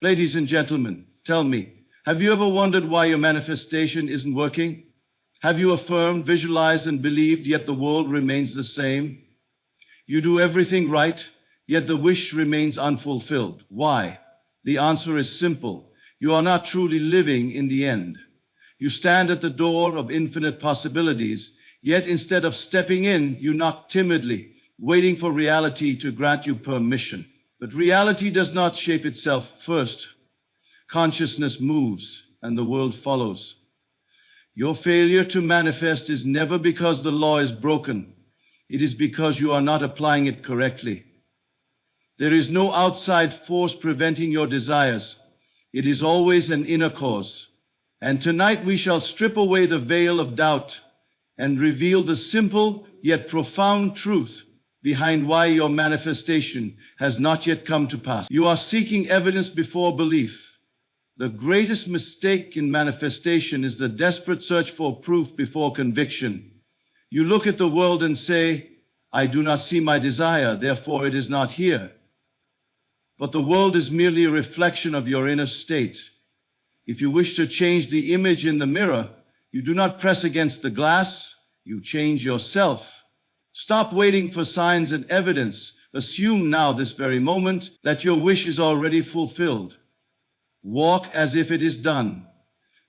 Ladies and gentlemen, tell me, have you ever wondered why your manifestation isn't working? Have you affirmed, visualized, and believed, yet the world remains the same? You do everything right, yet the wish remains unfulfilled. Why? The answer is simple. You are not truly living in the end. You stand at the door of infinite possibilities, yet instead of stepping in, you knock timidly, waiting for reality to grant you permission. But reality does not shape itself first. Consciousness moves, and the world follows. Your failure to manifest is never because the law is broken. It is because you are not applying it correctly. There is no outside force preventing your desires. It is always an inner cause. And tonight we shall strip away the veil of doubt and reveal the simple yet profound truth behind why your manifestation has not yet come to pass. You are seeking evidence before belief. The greatest mistake in manifestation is the desperate search for proof before conviction. You look at the world and say, I do not see my desire, therefore it is not here. But the world is merely a reflection of your inner state. If you wish to change the image in the mirror, you do not press against the glass, you change yourself. Stop waiting for signs and evidence. Assume now, this very moment, that your wish is already fulfilled. Walk as if it is done.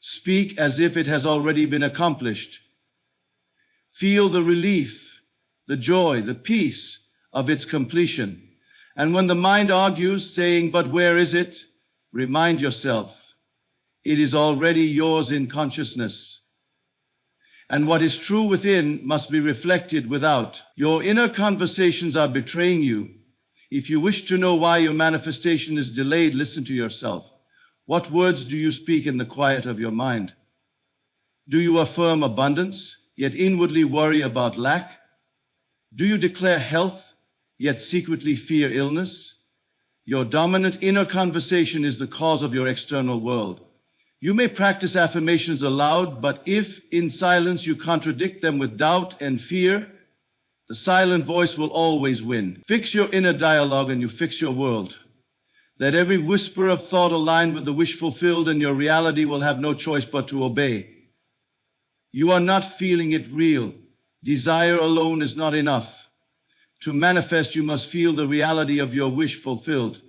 Speak as if it has already been accomplished. Feel the relief, the joy, the peace of its completion. And when the mind argues, saying, but where is it? Remind yourself, it is already yours in consciousness. And what is true within must be reflected without. Your inner conversations are betraying you. If you wish to know why your manifestation is delayed, listen to yourself. What words do you speak in the quiet of your mind? Do you affirm abundance, yet inwardly worry about lack? Do you declare health, yet secretly fear illness? Your dominant inner conversation is the cause of your external world. You may practice affirmations aloud, but if in silence you contradict them with doubt and fear, the silent voice will always win. Fix your inner dialogue and you fix your world. Let every whisper of thought align with the wish fulfilled, and your reality will have no choice but to obey. You are not feeling it real. Desire alone is not enough. To manifest, you must feel the reality of your wish fulfilled.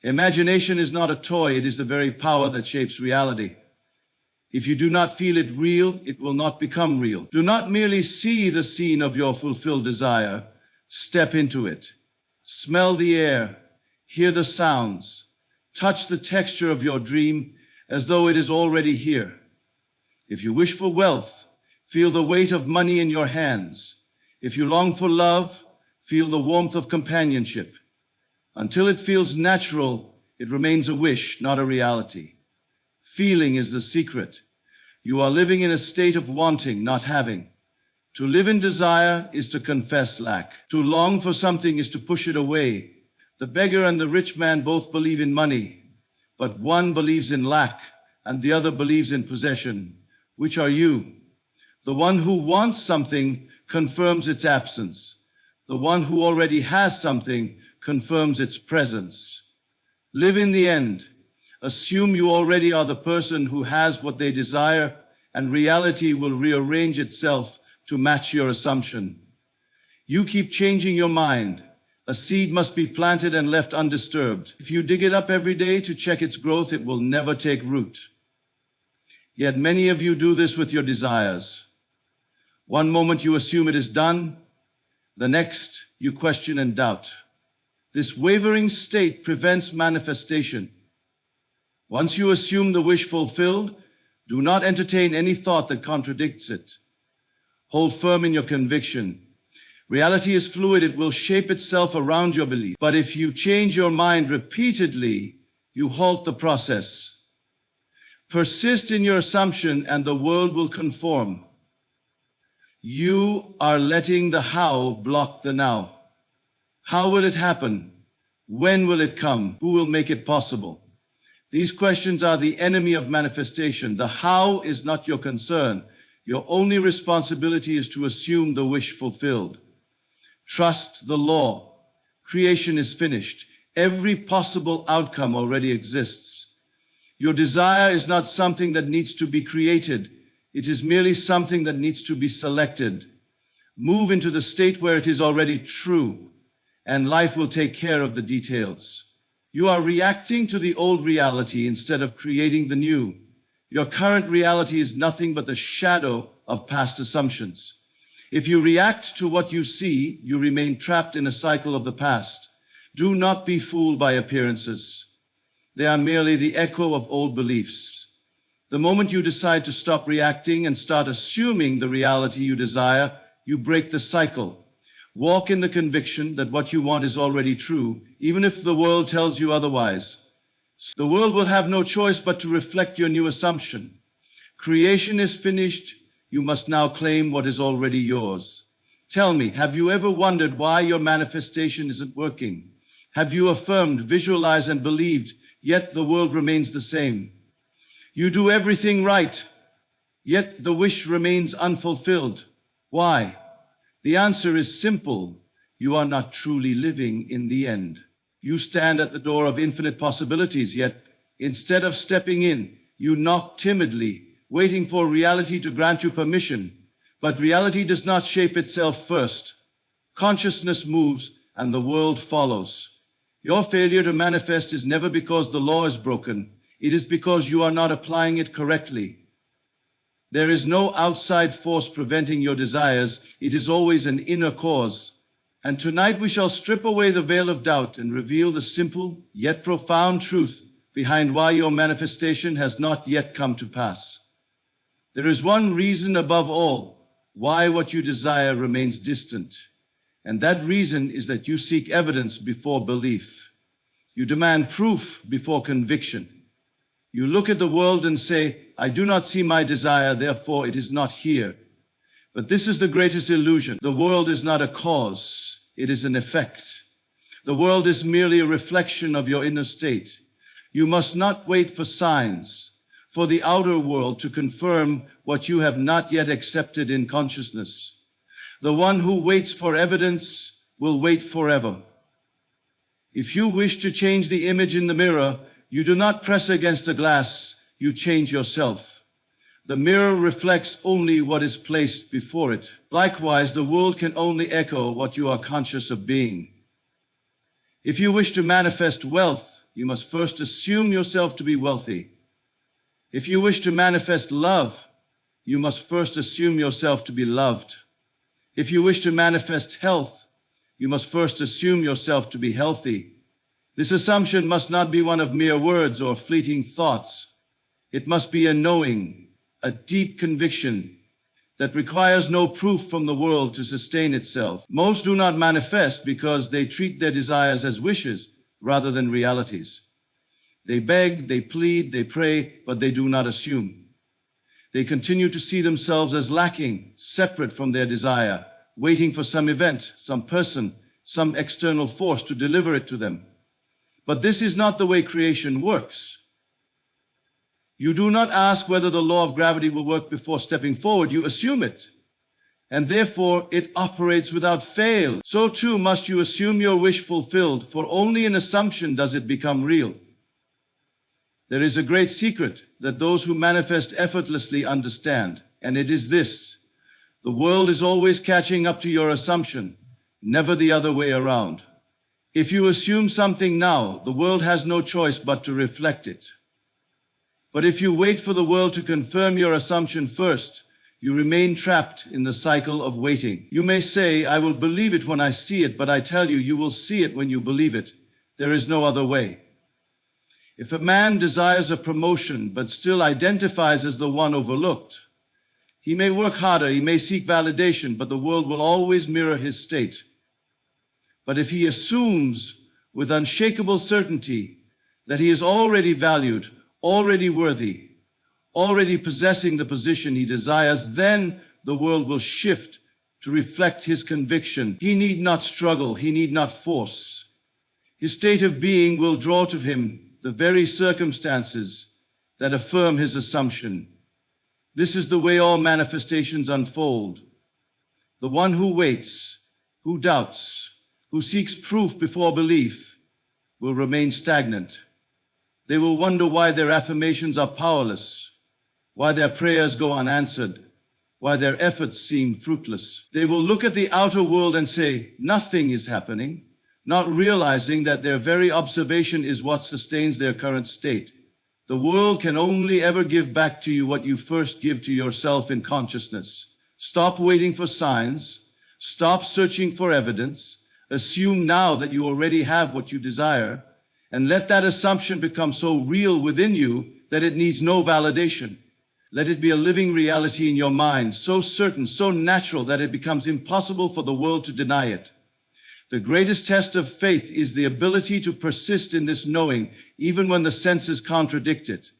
Imagination is not a toy, it is the very power that shapes reality. If you do not feel it real, it will not become real. Do not merely see the scene of your fulfilled desire, step into it. Smell the air, hear the sounds, touch the texture of your dream as though it is already here. If you wish for wealth, feel the weight of money in your hands. If you long for love, feel the warmth of companionship. Until it feels natural, it remains a wish, not a reality. Feeling is the secret. You are living in a state of wanting, not having. To live in desire is to confess lack. To long for something is to push it away. The beggar and the rich man both believe in money, but one believes in lack and the other believes in possession. Which are you? The one who wants something confirms its absence. The one who already has something confirms its presence. Live in the end. Assume you already are the person who has what they desire, and reality will rearrange itself to match your assumption. You keep changing your mind. A seed must be planted and left undisturbed. If you dig it up every day to check its growth, it will never take root. Yet many of you do this with your desires. One moment you assume it is done, the next you question and doubt. This wavering state prevents manifestation. Once you assume the wish fulfilled, do not entertain any thought that contradicts it. Hold firm in your conviction. Reality is fluid, it will shape itself around your belief. But if you change your mind repeatedly, you halt the process. Persist in your assumption and the world will conform. You are letting the how block the now. How will it happen? When will it come? Who will make it possible? These questions are the enemy of manifestation. The how is not your concern. Your only responsibility is to assume the wish fulfilled. Trust the law. Creation is finished. Every possible outcome already exists. Your desire is not something that needs to be created. It is merely something that needs to be selected. Move into the state where it is already true, and life will take care of the details. You are reacting to the old reality instead of creating the new. Your current reality is nothing but the shadow of past assumptions. If you react to what you see, you remain trapped in a cycle of the past. Do not be fooled by appearances. They are merely the echo of old beliefs. The moment you decide to stop reacting and start assuming the reality you desire, you break the cycle. Walk in the conviction that what you want is already true, even if the world tells you otherwise. The world will have no choice but to reflect your new assumption. Creation is finished. You must now claim what is already yours. Tell me, have you ever wondered why your manifestation isn't working? Have you affirmed, visualized, and believed, yet the world remains the same? You do everything right, yet the wish remains unfulfilled. Why? The answer is simple. You are not truly living in the end. You stand at the door of infinite possibilities, yet instead of stepping in, you knock timidly, waiting for reality to grant you permission. But reality does not shape itself first. Consciousness moves and the world follows. Your failure to manifest is never because the law is broken. It is because you are not applying it correctly. There is no outside force preventing your desires. It is always an inner cause. And tonight we shall strip away the veil of doubt and reveal the simple yet profound truth behind why your manifestation has not yet come to pass. There is one reason above all why what you desire remains distant. And that reason is that you seek evidence before belief. You demand proof before conviction. You look at the world and say, I do not see my desire, therefore it is not here. But this is the greatest illusion. The world is not a cause, it is an effect. The world is merely a reflection of your inner state. You must not wait for signs, for the outer world to confirm what you have not yet accepted in consciousness. The one who waits for evidence will wait forever. If you wish to change the image in the mirror, you do not press against the glass, you change yourself. The mirror reflects only what is placed before it. Likewise, the world can only echo what you are conscious of being. If you wish to manifest wealth, you must first assume yourself to be wealthy. If you wish to manifest love, you must first assume yourself to be loved. If you wish to manifest health, you must first assume yourself to be healthy. This assumption must not be one of mere words or fleeting thoughts. It must be a knowing, a deep conviction that requires no proof from the world to sustain itself. Most do not manifest because they treat their desires as wishes rather than realities. They beg, they plead, they pray, but they do not assume. They continue to see themselves as lacking, separate from their desire, waiting for some event, some person, some external force to deliver it to them. But this is not the way creation works. You do not ask whether the law of gravity will work before stepping forward. You assume it, and therefore it operates without fail. So too must you assume your wish fulfilled, for only in assumption does it become real. There is a great secret that those who manifest effortlessly understand, and it is this: the world is always catching up to your assumption, never the other way around. If you assume something now, the world has no choice but to reflect it. But if you wait for the world to confirm your assumption first, you remain trapped in the cycle of waiting. You may say, I will believe it when I see it, but I tell you, you will see it when you believe it. There is no other way. If a man desires a promotion, but still identifies as the one overlooked, he may work harder, he may seek validation, but the world will always mirror his state. But if he assumes with unshakable certainty that he is already valued, already worthy, already possessing the position he desires, then the world will shift to reflect his conviction. He need not struggle, he need not force. His state of being will draw to him the very circumstances that affirm his assumption. This is the way all manifestations unfold. The one who waits, who doubts, who seeks proof before belief, will remain stagnant. They will wonder why their affirmations are powerless, why their prayers go unanswered, why their efforts seem fruitless. They will look at the outer world and say, nothing is happening, not realizing that their very observation is what sustains their current state. The world can only ever give back to you what you first give to yourself in consciousness. Stop waiting for signs. Stop searching for evidence. Assume now that you already have what you desire, and let that assumption become so real within you that it needs no validation. Let it be a living reality in your mind, so certain, so natural that it becomes impossible for the world to deny it. The greatest test of faith is the ability to persist in this knowing, even when the senses contradict it.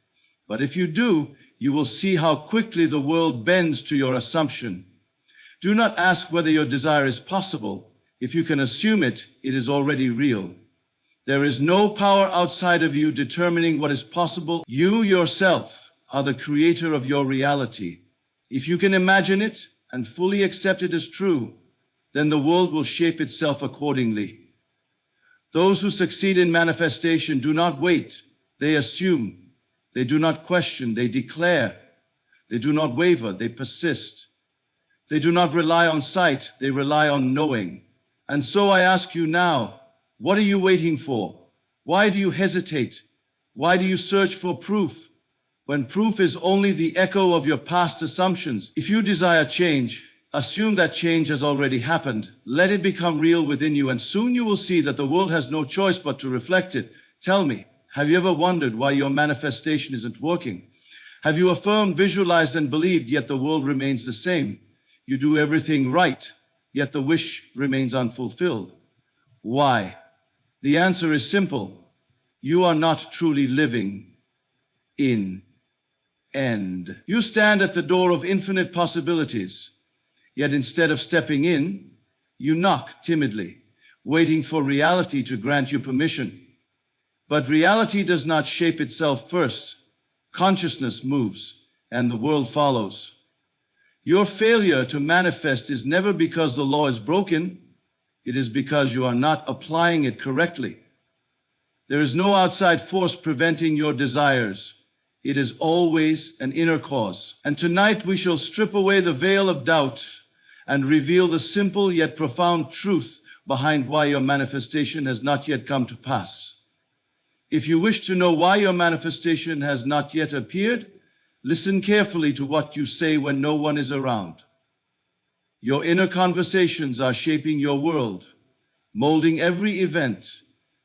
But if you do, you will see how quickly the world bends to your assumption. Do not ask whether your desire is possible. If you can assume it, it is already real. There is no power outside of you determining what is possible. You yourself are the creator of your reality. If you can imagine it and fully accept it as true, then the world will shape itself accordingly. Those who succeed in manifestation do not wait. They assume. They do not question. They declare. They do not waver. They persist. They do not rely on sight. They rely on knowing. And so I ask you now, what are you waiting for? Why do you hesitate? Why do you search for proof, when proof is only the echo of your past assumptions? If you desire change, assume that change has already happened. Let it become real within you, and soon you will see that the world has no choice but to reflect it. Tell me, have you ever wondered why your manifestation isn't working? Have you affirmed, visualized, and believed, yet the world remains the same? You do everything right, yet the wish remains unfulfilled. Why? The answer is simple. You are not truly living in end. You stand at the door of infinite possibilities. Yet instead of stepping in, you knock timidly, waiting for reality to grant you permission. But reality does not shape itself first. Consciousness moves, and the world follows. Your failure to manifest is never because the law is broken. It is because you are not applying it correctly. There is no outside force preventing your desires. It is always an inner cause. And tonight we shall strip away the veil of doubt and reveal the simple yet profound truth behind why your manifestation has not yet come to pass. If you wish to know why your manifestation has not yet appeared, listen carefully to what you say when no one is around. Your inner conversations are shaping your world, molding every event,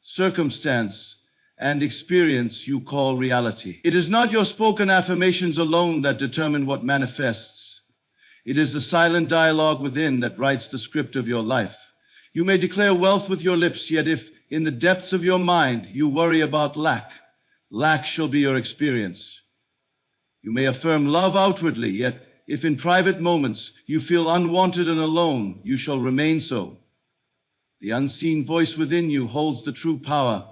circumstance, and experience you call reality. It is not your spoken affirmations alone that determine what manifests. It is the silent dialogue within that writes the script of your life. You may declare wealth with your lips, yet if in the depths of your mind you worry about lack, lack shall be your experience. You may affirm love outwardly, yet if in private moments you feel unwanted and alone, you shall remain so. The unseen voice within you holds the true power,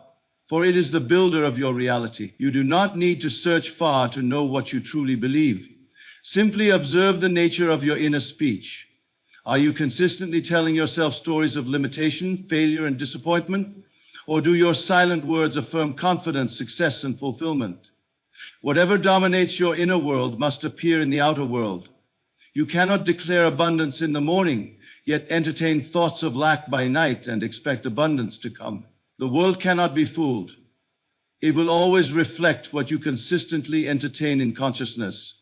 for it is the builder of your reality. You do not need to search far to know what you truly believe. Simply observe the nature of your inner speech. Are you consistently telling yourself stories of limitation, failure, and disappointment? Or do your silent words affirm confidence, success, and fulfillment? Whatever dominates your inner world must appear in the outer world. You cannot declare abundance in the morning, yet entertain thoughts of lack by night and expect abundance to come. The world cannot be fooled. It will always reflect what you consistently entertain in consciousness.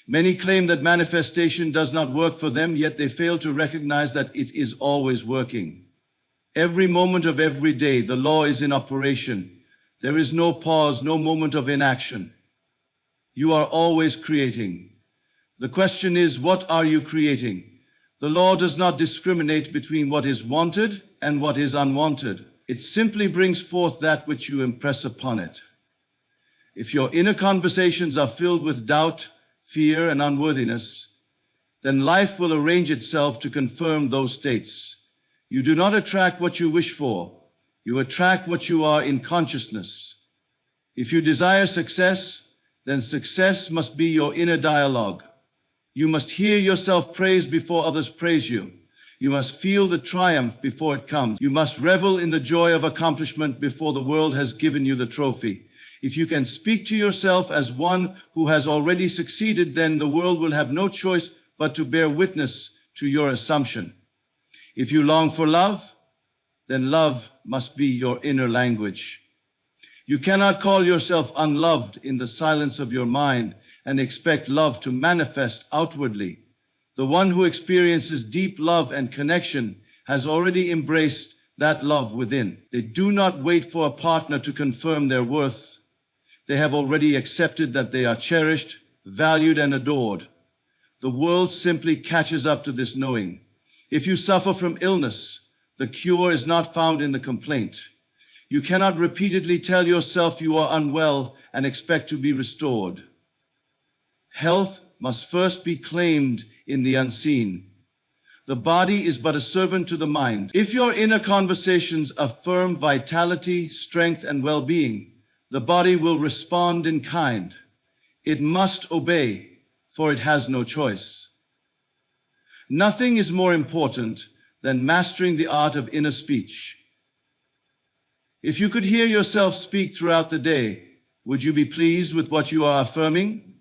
Many claim that manifestation does not work for them, yet they fail to recognize that it is always working. Every moment of every day, the law is in operation. There is no pause, no moment of inaction. You are always creating. The question is, what are you creating? The law does not discriminate between what is wanted and what is unwanted. It simply brings forth that which you impress upon it. If your inner conversations are filled with doubt, fear, and unworthiness, then life will arrange itself to confirm those states. You do not attract what you wish for. You attract what you are in consciousness. If you desire success, then success must be your inner dialogue. You must hear yourself praised before others praise you. You must feel the triumph before it comes. You must revel in the joy of accomplishment before the world has given you the trophy. If you can speak to yourself as one who has already succeeded, then the world will have no choice but to bear witness to your assumption. If you long for love, then love must be your inner language. You cannot call yourself unloved in the silence of your mind and expect love to manifest outwardly. The one who experiences deep love and connection has already embraced that love within. They do not wait for a partner to confirm their worth. They have already accepted that they are cherished, valued, and adored. The world simply catches up to this knowing. If you suffer from illness, the cure is not found in the complaint. You cannot repeatedly tell yourself you are unwell and expect to be restored. Health must first be claimed in the unseen. The body is but a servant to the mind. If your inner conversations affirm vitality, strength, and well-being, the body will respond in kind. It must obey, for it has no choice. Nothing is more important than mastering the art of inner speech. If you could hear yourself speak throughout the day, would you be pleased with what you are affirming?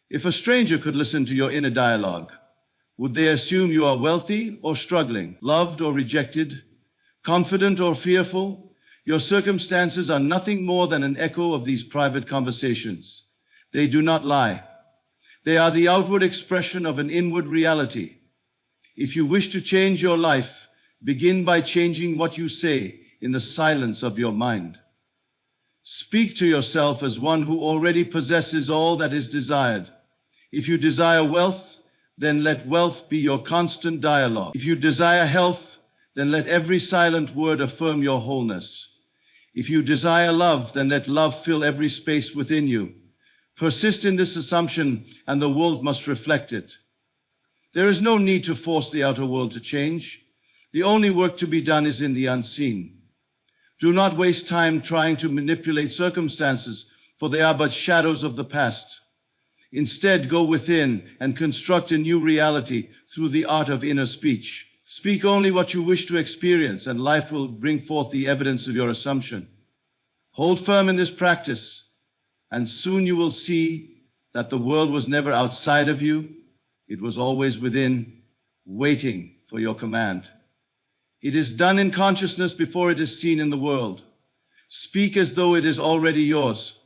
If a stranger could listen to your inner dialogue, would they assume you are wealthy or struggling, loved or rejected, confident or fearful? Your circumstances are nothing more than an echo of these private conversations. They do not lie. They are the outward expression of an inward reality. If you wish to change your life, begin by changing what you say in the silence of your mind. Speak to yourself as one who already possesses all that is desired. If you desire wealth, then let wealth be your constant dialogue. If you desire health, then let every silent word affirm your wholeness. If you desire love, then let love fill every space within you. Persist in this assumption, and the world must reflect it. There is no need to force the outer world to change. The only work to be done is in the unseen. Do not waste time trying to manipulate circumstances, for they are but shadows of the past. Instead, go within and construct a new reality through the art of inner speech. Speak only what you wish to experience, and life will bring forth the evidence of your assumption. Hold firm in this practice, and soon you will see that the world was never outside of you. It was always within, waiting for your command. It is done in consciousness before it is seen in the world. Speak as though it is already yours.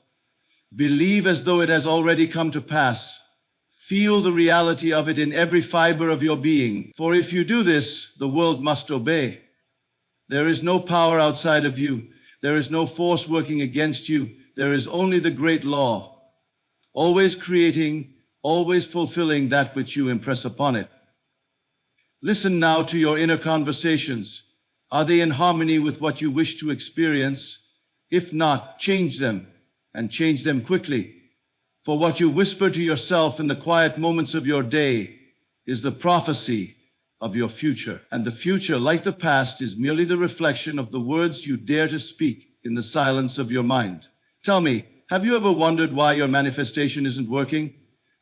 Believe as though it has already come to pass. Feel the reality of it in every fiber of your being. For if you do this, the world must obey. There is no power outside of you. There is no force working against you. There is only the great law, always creating, always fulfilling that which you impress upon it. Listen now to your inner conversations. Are they in harmony with what you wish to experience? If not, change them, and change them quickly. For what you whisper to yourself in the quiet moments of your day is the prophecy of your future. And the future, like the past, is merely the reflection of the words you dare to speak in the silence of your mind. Tell me, have you ever wondered why your manifestation isn't working?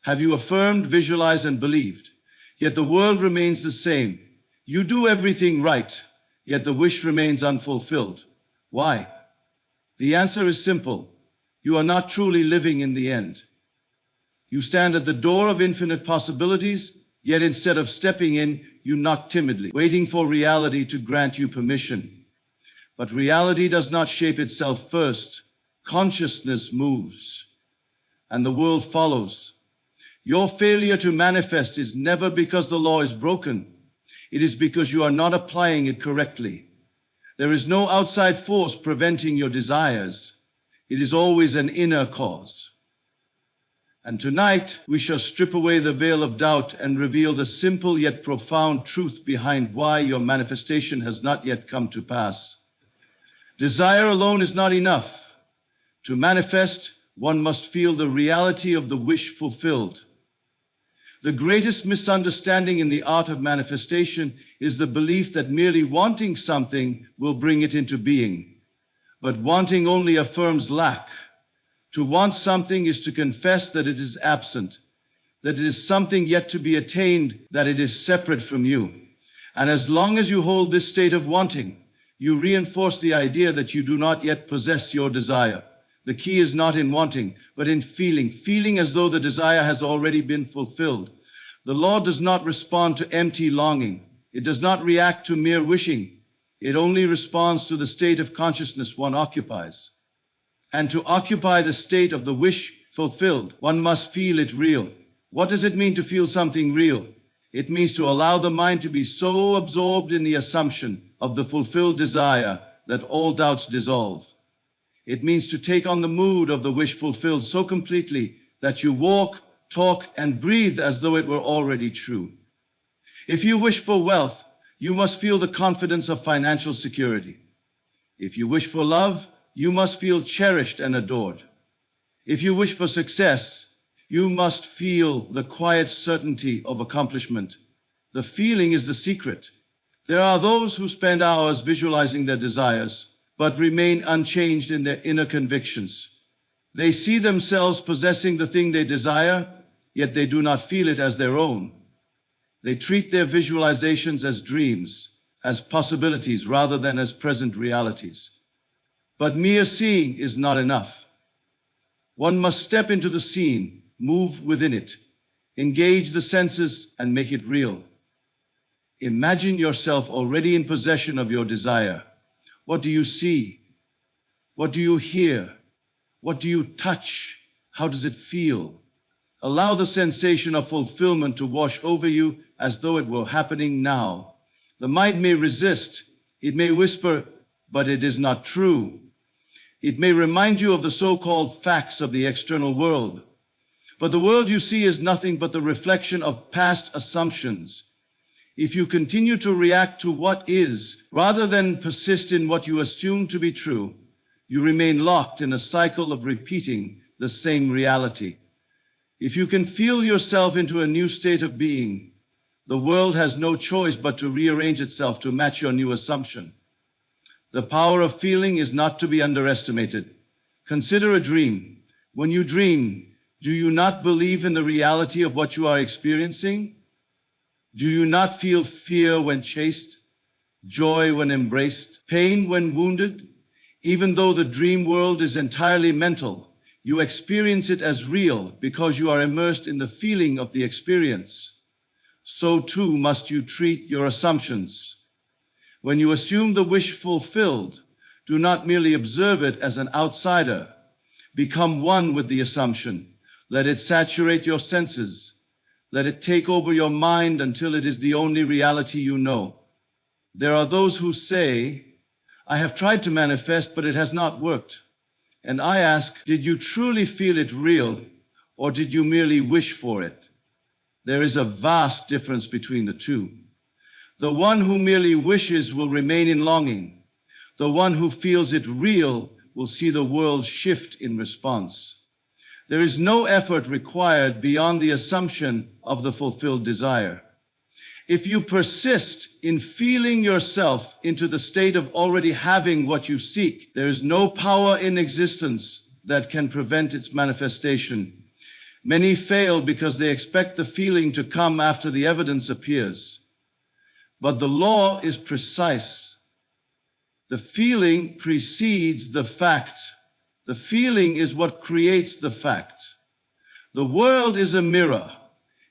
Have you affirmed, visualized, and believed, yet the world remains the same? You do everything right, yet the wish remains unfulfilled. Why? The answer is simple. You are not truly living in the end. You stand at the door of infinite possibilities, yet instead of stepping in, you knock timidly, waiting for reality to grant you permission. But reality does not shape itself first. Consciousness moves, and the world follows. Your failure to manifest is never because the law is broken. It is because you are not applying it correctly. There is no outside force preventing your desires. It is always an inner cause. And tonight, we shall strip away the veil of doubt and reveal the simple yet profound truth behind why your manifestation has not yet come to pass. Desire alone is not enough. To manifest, one must feel the reality of the wish fulfilled. The greatest misunderstanding in the art of manifestation is the belief that merely wanting something will bring it into being. But wanting only affirms lack. To want something is to confess that it is absent, that it is something yet to be attained, that it is separate from you. And as long as you hold this state of wanting, you reinforce the idea that you do not yet possess your desire. The key is not in wanting, but in feeling as though the desire has already been fulfilled. The law does not respond to empty longing. It does not react to mere wishing. It only responds to the state of consciousness one occupies. And to occupy the state of the wish fulfilled, one must feel it real. What does it mean to feel something real? It means to allow the mind to be so absorbed in the assumption of the fulfilled desire that all doubts dissolve. It means to take on the mood of the wish fulfilled so completely that you walk, talk, and breathe as though it were already true. If you wish for wealth, you must feel the confidence of financial security. If you wish for love, you must feel cherished and adored. If you wish for success, you must feel the quiet certainty of accomplishment. The feeling is the secret. There are those who spend hours visualizing their desires, but remain unchanged in their inner convictions. They see themselves possessing the thing they desire, yet they do not feel it as their own. They treat their visualizations as dreams, as possibilities rather than as present realities. But mere seeing is not enough. One must step into the scene, move within it, engage the senses and make it real. Imagine yourself already in possession of your desire. What do you see? What do you hear? What do you touch? How does it feel? Allow the sensation of fulfillment to wash over you as though it were happening now. The mind may resist. It may whisper, but it is not true. It may remind you of the so-called facts of the external world. But the world you see is nothing but the reflection of past assumptions. If you continue to react to what is, rather than persist in what you assume to be true, you remain locked in a cycle of repeating the same reality. If you can feel yourself into a new state of being, the world has no choice but to rearrange itself to match your new assumption. The power of feeling is not to be underestimated. Consider a dream. When you dream, do you not believe in the reality of what you are experiencing? Do you not feel fear when chased, joy when embraced, pain when wounded? Even though the dream world is entirely mental, you experience it as real because you are immersed in the feeling of the experience. So too must you treat your assumptions. When you assume the wish fulfilled, do not merely observe it as an outsider. Become one with the assumption. Let it saturate your senses. Let it take over your mind until it is the only reality you know. There are those who say, I have tried to manifest, but it has not worked. And I ask, did you truly feel it real, or did you merely wish for it? There is a vast difference between the two. The one who merely wishes will remain in longing. The one who feels it real will see the world shift in response. There is no effort required beyond the assumption of the fulfilled desire. If you persist in feeling yourself into the state of already having what you seek, there is no power in existence that can prevent its manifestation. Many fail because they expect the feeling to come after the evidence appears. But the law is precise. The feeling precedes the fact. The feeling is what creates the fact. The world is a mirror.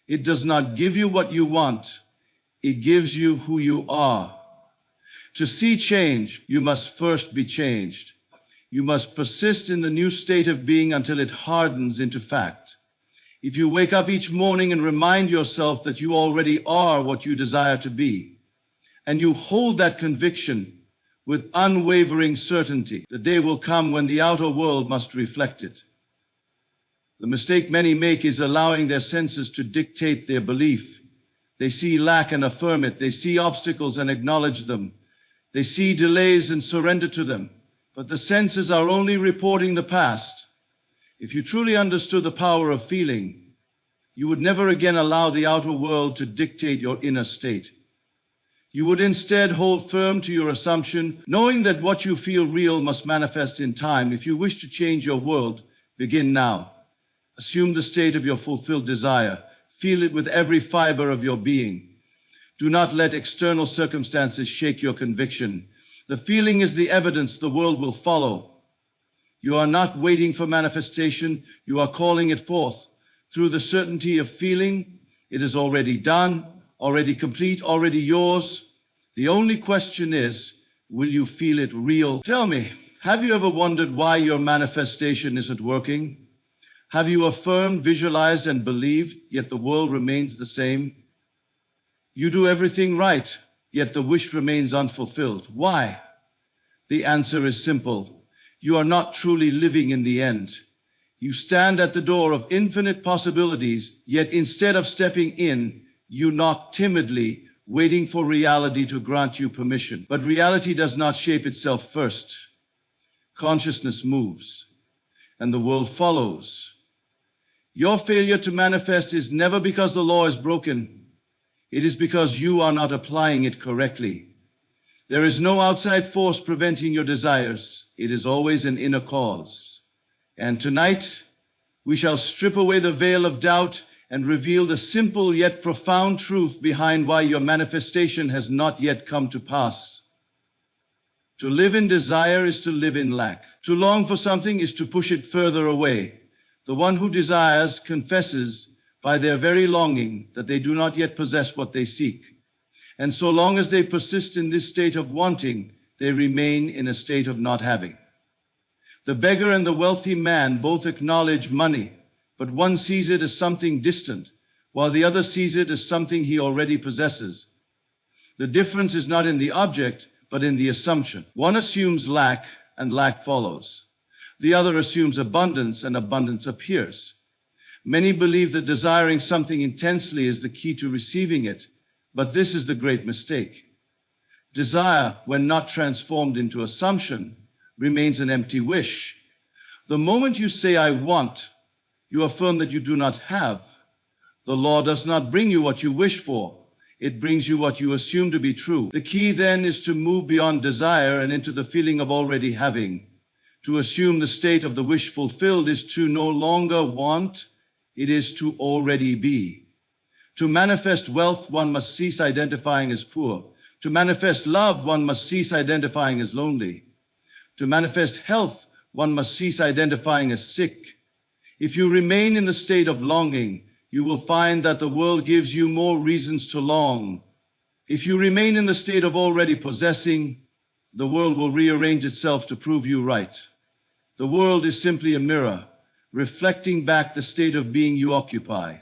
It does not give you what you want. It gives you who you are. To see change, you must first be changed. You must persist in the new state of being until it hardens into fact. If you wake up each morning and remind yourself that you already are what you desire to be, and you hold that conviction with unwavering certainty, the day will come when the outer world must reflect it. The mistake many make is allowing their senses to dictate their belief. They see lack and affirm it. They see obstacles and acknowledge them. They see delays and surrender to them. But the senses are only reporting the past. If you truly understood the power of feeling, you would never again allow the outer world to dictate your inner state. You would instead hold firm to your assumption, knowing that what you feel real must manifest in time. If you wish to change your world, begin now. Assume the state of your fulfilled desire. Feel it with every fiber of your being. Do not let external circumstances shake your conviction. The feeling is the evidence the world will follow. You are not waiting for manifestation, you are calling it forth. Through the certainty of feeling, it is already done, already complete, already yours. The only question is, will you feel it real? Tell me, have you ever wondered why your manifestation isn't working? Have you affirmed, visualized, and believed, yet the world remains the same? You do everything right, yet the wish remains unfulfilled. Why? The answer is simple. You are not truly living in the end. You stand at the door of infinite possibilities, yet instead of stepping in, you knock timidly, waiting for reality to grant you permission. But reality does not shape itself first. Consciousness moves, and the world follows. Your failure to manifest is never because the law is broken. It is because you are not applying it correctly. There is no outside force preventing your desires. It is always an inner cause. And tonight, we shall strip away the veil of doubt and reveal the simple yet profound truth behind why your manifestation has not yet come to pass. To live in desire is to live in lack. To long for something is to push it further away. The one who desires confesses by their very longing that they do not yet possess what they seek. And so long as they persist in this state of wanting, they remain in a state of not having. The beggar and the wealthy man both acknowledge money, but one sees it as something distant, while the other sees it as something he already possesses. The difference is not in the object, but in the assumption. One assumes lack, and lack follows. The other assumes abundance, and abundance appears. Many believe that desiring something intensely is the key to receiving it, but this is the great mistake. Desire, when not transformed into assumption, remains an empty wish. The moment you say, "I want," you affirm that you do not have. The law does not bring you what you wish for. It brings you what you assume to be true. The key then is to move beyond desire and into the feeling of already having. To assume the state of the wish fulfilled is to no longer want, it is to already be. To manifest wealth, one must cease identifying as poor. To manifest love, one must cease identifying as lonely. To manifest health, one must cease identifying as sick. If you remain in the state of longing, you will find that the world gives you more reasons to long. If you remain in the state of already possessing, the world will rearrange itself to prove you right. The world is simply a mirror, reflecting back the state of being you occupy.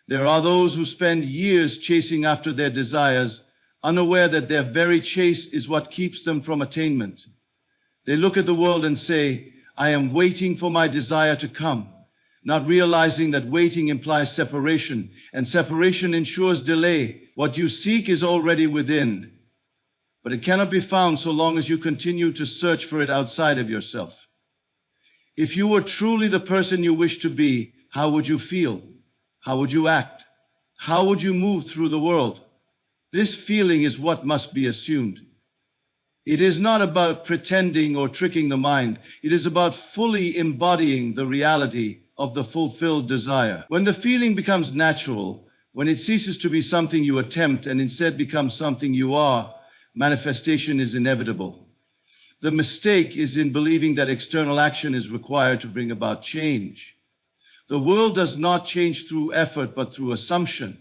There are those who spend years chasing after their desires, unaware that their very chase is what keeps them from attainment. They look at the world and say, "I am waiting for my desire to come," not realizing that waiting implies separation, and separation ensures delay. What you seek is already within, but it cannot be found so long as you continue to search for it outside of yourself. If you were truly the person you wish to be, how would you feel? How would you act? How would you move through the world? This feeling is what must be assumed. It is not about pretending or tricking the mind. It is about fully embodying the reality of the fulfilled desire. When the feeling becomes natural, when it ceases to be something you attempt and instead becomes something you are, manifestation is inevitable. The mistake is in believing that external action is required to bring about change. The world does not change through effort, but through assumption.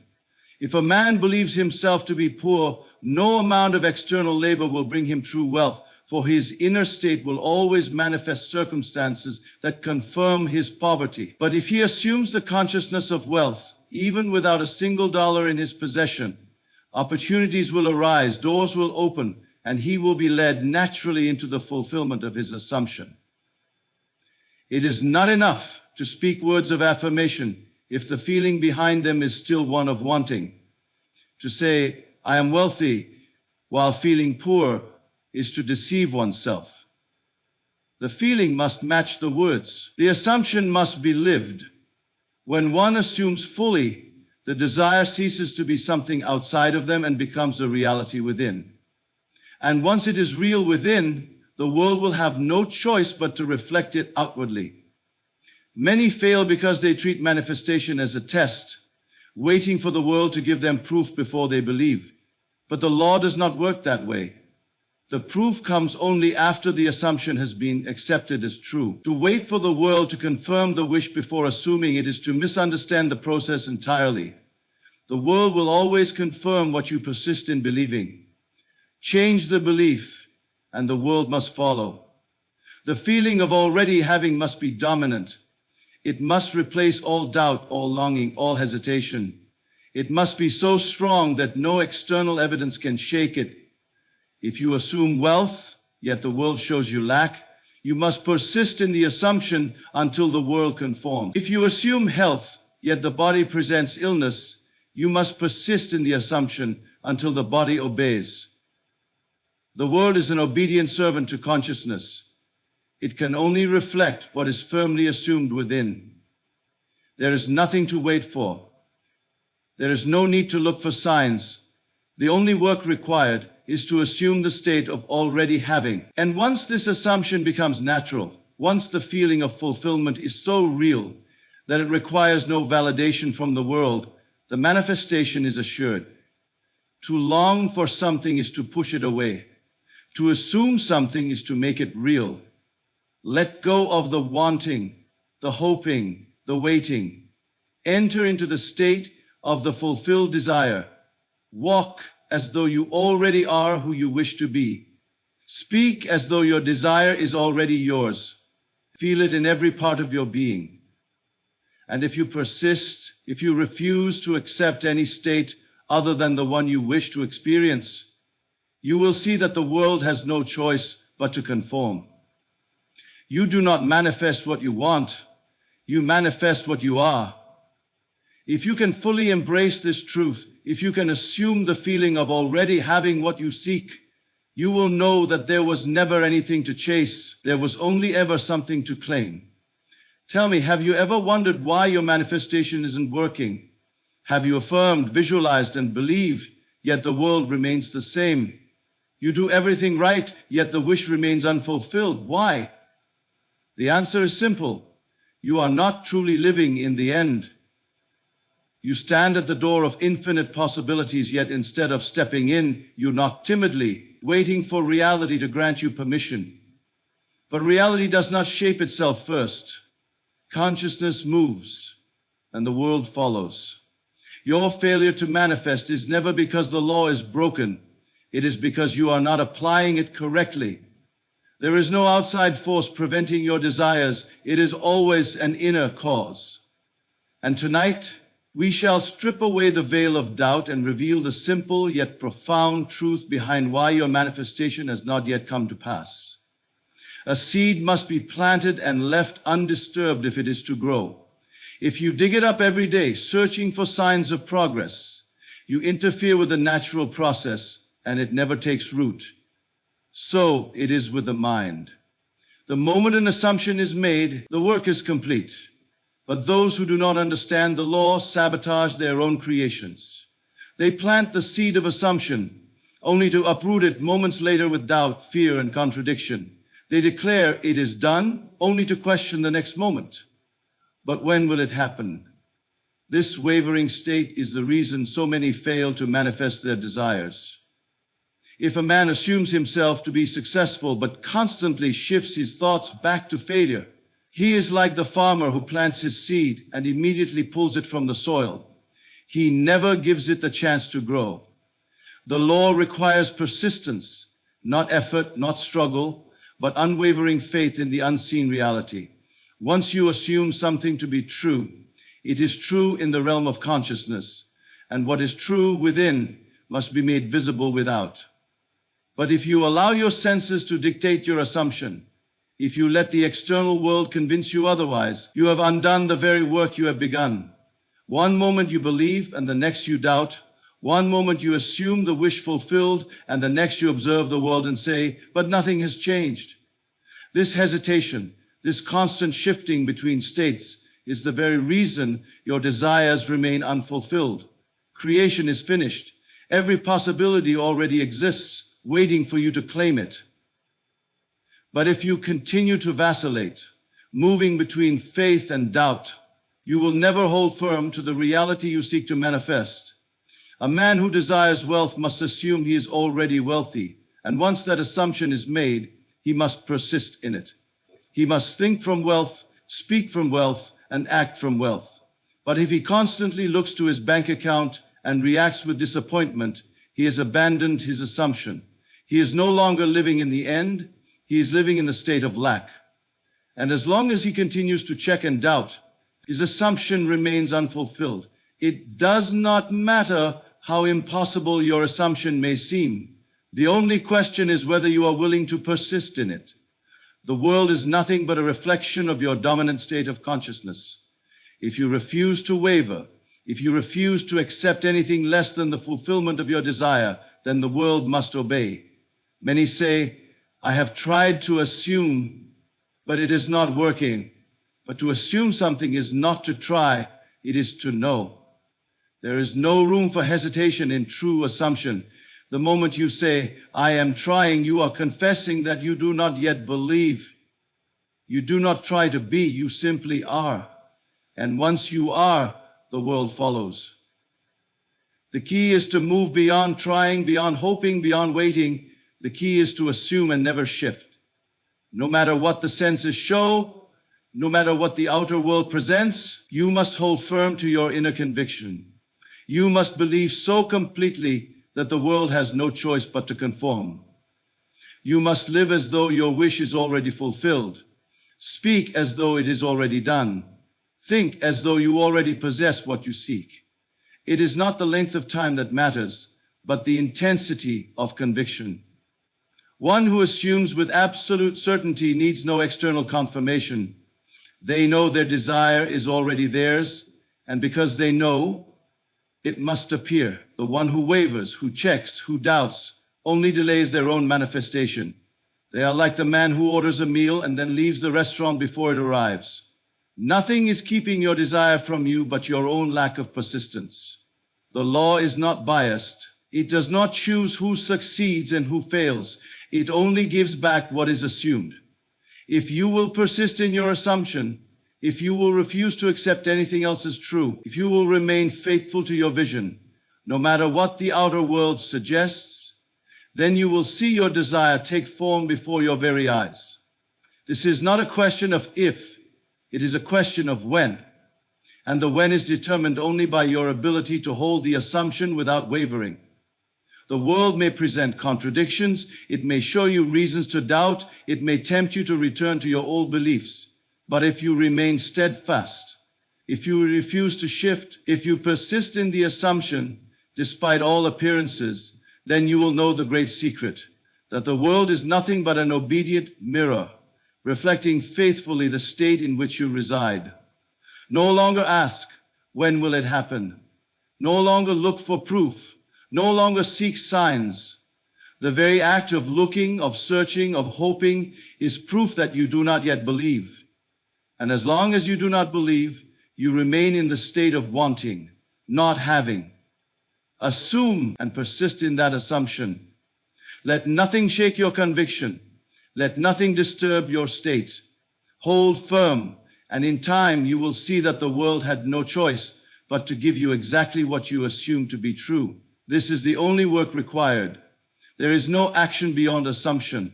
If a man believes himself to be poor, no amount of external labor will bring him true wealth, for his inner state will always manifest circumstances that confirm his poverty. But if he assumes the consciousness of wealth, even without a single dollar in his possession, opportunities will arise, doors will open, and he will be led naturally into the fulfillment of his assumption. It is not enough to speak words of affirmation if the feeling behind them is still one of wanting. To say, "I am wealthy," while feeling poor is to deceive oneself. The feeling must match the words. The assumption must be lived. When one assumes fully, the desire ceases to be something outside of them and becomes a reality within. And once it is real within, the world will have no choice but to reflect it outwardly. Many fail because they treat manifestation as a test. waiting for the world to give them proof before they believe. But the law does not work that way. The proof comes only after the assumption has been accepted as true. To wait for the world to confirm the wish before assuming it is to misunderstand the process entirely. The world will always confirm what you persist in believing. Change the belief, and the world must follow. The feeling of already having must be dominant. It must replace all doubt, all longing, all hesitation. It must be so strong that no external evidence can shake it. If you assume wealth, yet the world shows you lack, you must persist in the assumption until the world conforms. If you assume health, yet the body presents illness, you must persist in the assumption until the body obeys. The world is an obedient servant to consciousness. It can only reflect what is firmly assumed within. There is nothing to wait for. There is no need to look for signs. The only work required is to assume the state of already having. And once this assumption becomes natural, once the feeling of fulfillment is so real that it requires no validation from the world, the manifestation is assured. To long for something is to push it away. To assume something is to make it real. Let go of the wanting, the hoping, the waiting. Enter into the state of the fulfilled desire. Walk as though you already are who you wish to be. Speak as though your desire is already yours. Feel it in every part of your being. And if you persist, if you refuse to accept any state other than the one you wish to experience, you will see that the world has no choice but to conform. You do not manifest what you want, you manifest what you are. If you can fully embrace this truth, if you can assume the feeling of already having what you seek, you will know that there was never anything to chase, there was only ever something to claim. Tell me, have you ever wondered why your manifestation isn't working? Have you affirmed, visualized, and believed, yet the world remains the same? You do everything right, yet the wish remains unfulfilled. Why? The answer is simple. You are not truly living in the end. You stand at the door of infinite possibilities, yet instead of stepping in, you knock timidly, waiting for reality to grant you permission. But reality does not shape itself first. Consciousness moves, and the world follows. Your failure to manifest is never because the law is broken. It is because you are not applying it correctly. There is no outside force preventing your desires. It is always an inner cause. And tonight, we shall strip away the veil of doubt and reveal the simple yet profound truth behind why your manifestation has not yet come to pass. A seed must be planted and left undisturbed if it is to grow. If you dig it up every day, searching for signs of progress, you interfere with the natural process and it never takes root. So it is with the mind. The moment an assumption is made, the work is complete. But those who do not understand the law sabotage their own creations. They plant the seed of assumption, only to uproot it moments later with doubt, fear, and contradiction. They declare it is done, only to question the next moment. But when will it happen? This wavering state is the reason so many fail to manifest their desires. If a man assumes himself to be successful but constantly shifts his thoughts back to failure, he is like the farmer who plants his seed and immediately pulls it from the soil. He never gives it the chance to grow. The law requires persistence, not effort, not struggle, but unwavering faith in the unseen reality. Once you assume something to be true, it is true in the realm of consciousness, and what is true within must be made visible without. But if you allow your senses to dictate your assumption, if you let the external world convince you otherwise, you have undone the very work you have begun. One moment you believe and the next you doubt. One moment you assume the wish fulfilled and the next you observe the world and say, but nothing has changed. This hesitation, this constant shifting between states is the very reason your desires remain unfulfilled. Creation is finished. Every possibility already exists, waiting for you to claim it. But if you continue to vacillate, moving between faith and doubt, You will never hold firm to the reality you seek to manifest. A man who desires wealth must assume he is already wealthy, and once that assumption is made, he must persist in it. He must think from wealth, speak from wealth, and act from wealth. But if he constantly looks to his bank account and reacts with disappointment, he has abandoned his assumption. He is no longer living in the end, he is living in the state of lack. And as long as he continues to check and doubt, his assumption remains unfulfilled. It does not matter how impossible your assumption may seem. The only question is whether you are willing to persist in it. The world is nothing but a reflection of your dominant state of consciousness. If you refuse to waver, if you refuse to accept anything less than the fulfillment of your desire, then the world must obey. Many say, I have tried to assume, but it is not working. But to assume something is not to try, it is to know. There is no room for hesitation in true assumption. The moment you say, I am trying, you are confessing that you do not yet believe. You do not try to be, you simply are. And once you are, the world follows. The key is to move beyond trying, beyond hoping, beyond waiting. The key is to assume and never shift. No matter what the senses show, no matter what the outer world presents, you must hold firm to your inner conviction. You must believe so completely that the world has no choice but to conform. You must live as though your wish is already fulfilled. Speak as though it is already done. Think as though you already possess what you seek. It is not the length of time that matters, but the intensity of conviction. One who assumes with absolute certainty needs no external confirmation. They know their desire is already theirs, and because they know, it must appear. The one who wavers, who checks, who doubts, only delays their own manifestation. They are like the man who orders a meal and then leaves the restaurant before it arrives. Nothing is keeping your desire from you but your own lack of persistence. The law is not biased. It does not choose who succeeds and who fails. It only gives back what is assumed. If you will persist in your assumption, if you will refuse to accept anything else as true, if you will remain faithful to your vision, no matter what the outer world suggests, then you will see your desire take form before your very eyes. This is not a question of if, it is a question of when. And the when is determined only by your ability to hold the assumption without wavering. The world may present contradictions, it may show you reasons to doubt, it may tempt you to return to your old beliefs. But if you remain steadfast, if you refuse to shift, if you persist in the assumption, despite all appearances, then you will know the great secret, that the world is nothing but an obedient mirror, reflecting faithfully the state in which you reside. No longer ask, when will it happen? No longer look for proof. No longer seek signs. The very act of looking, of searching, of hoping is proof that you do not yet believe. And as long as you do not believe, you remain in the state of wanting, not having. Assume and persist in that assumption. Let nothing shake your conviction. Let nothing disturb your state. Hold firm, and in time you will see that the world had no choice but to give you exactly what you assume to be true. This is the only work required. There is no action beyond assumption,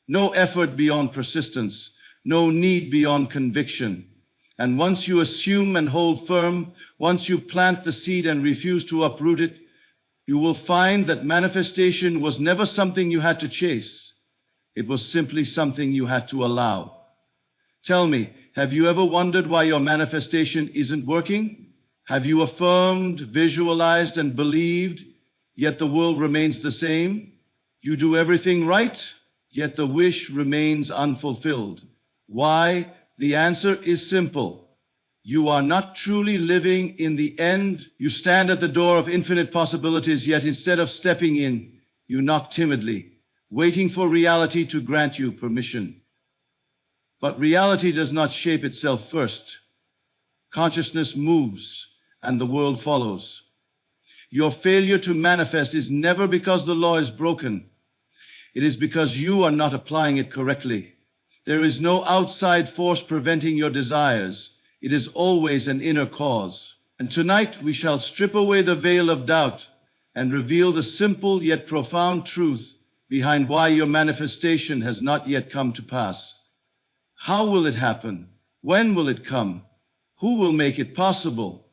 no effort beyond persistence, no need beyond conviction. And once you assume and hold firm, once you plant the seed and refuse to uproot it, you will find that manifestation was never something you had to chase. It was simply something you had to allow. Tell me, have you ever wondered why your manifestation isn't working? Have you affirmed, visualized, and believed, yet the world remains the same? You do everything right, yet the wish remains unfulfilled. Why? The answer is simple. You are not truly living in the end. You stand at the door of infinite possibilities, yet instead of stepping in, you knock timidly, waiting for reality to grant you permission. But reality does not shape itself first. Consciousness moves, and the world follows. Your failure to manifest is never because the law is broken. It is because you are not applying it correctly. There is no outside force preventing your desires. It is always an inner cause. And tonight we shall strip away the veil of doubt and reveal the simple yet profound truth behind why your manifestation has not yet come to pass. How will it happen? When will it come? Who will make it possible?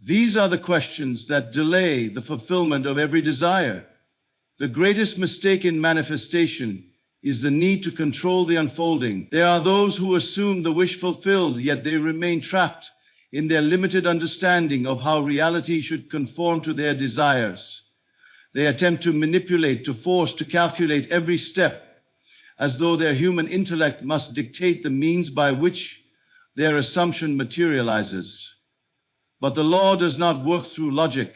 These are the questions that delay the fulfillment of every desire. The greatest mistake in manifestation is the need to control the unfolding. There are those who assume the wish fulfilled, yet they remain trapped in their limited understanding of how reality should conform to their desires. They attempt to manipulate, to force, to calculate every step, as though their human intellect must dictate the means by which their assumption materializes. But the law does not work through logic,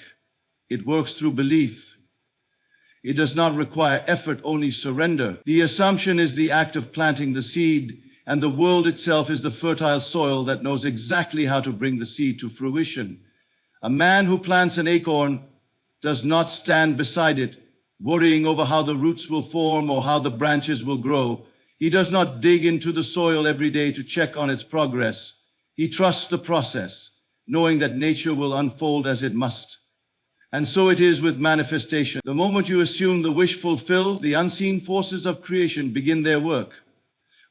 it works through belief. It does not require effort, only surrender. The assumption is the act of planting the seed, and the world itself is the fertile soil that knows exactly how to bring the seed to fruition. A man who plants an acorn does not stand beside it, worrying over how the roots will form or how the branches will grow. He does not dig into the soil every day to check on its progress. He trusts the process, knowing that nature will unfold as it must. And so it is with manifestation. The moment you assume the wish fulfilled, the unseen forces of creation begin their work,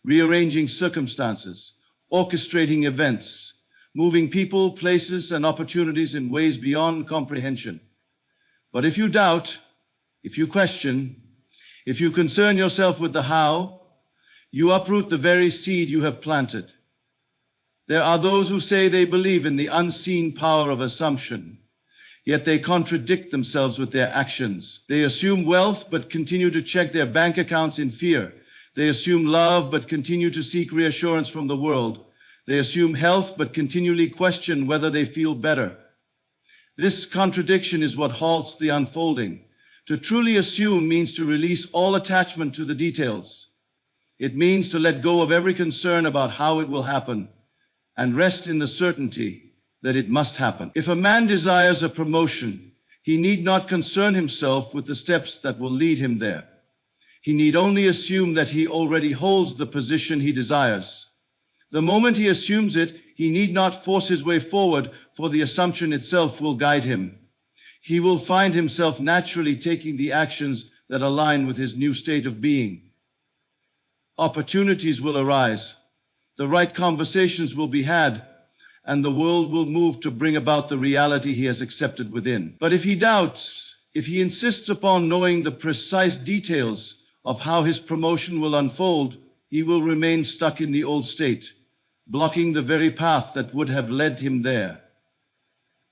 rearranging circumstances, orchestrating events, moving people, places, and opportunities in ways beyond comprehension. But if you doubt, if you question, if you concern yourself with the how, you uproot the very seed you have planted. There are those who say they believe in the unseen power of assumption, yet they contradict themselves with their actions. They assume wealth but continue to check their bank accounts in fear. They assume love but continue to seek reassurance from the world. They assume health but continually question whether they feel better. This contradiction is what halts the unfolding. To truly assume means to release all attachment to the details. It means to let go of every concern about how it will happen and rest in the certainty that it must happen. If a man desires a promotion, he need not concern himself with the steps that will lead him there. He need only assume that he already holds the position he desires. The moment he assumes it, he need not force his way forward, for the assumption itself will guide him. He will find himself naturally taking the actions that align with his new state of being. Opportunities will arise, the right conversations will be had, and the world will move to bring about the reality he has accepted within. But if he doubts, if he insists upon knowing the precise details of how his promotion will unfold, he will remain stuck in the old state, blocking the very path that would have led him there.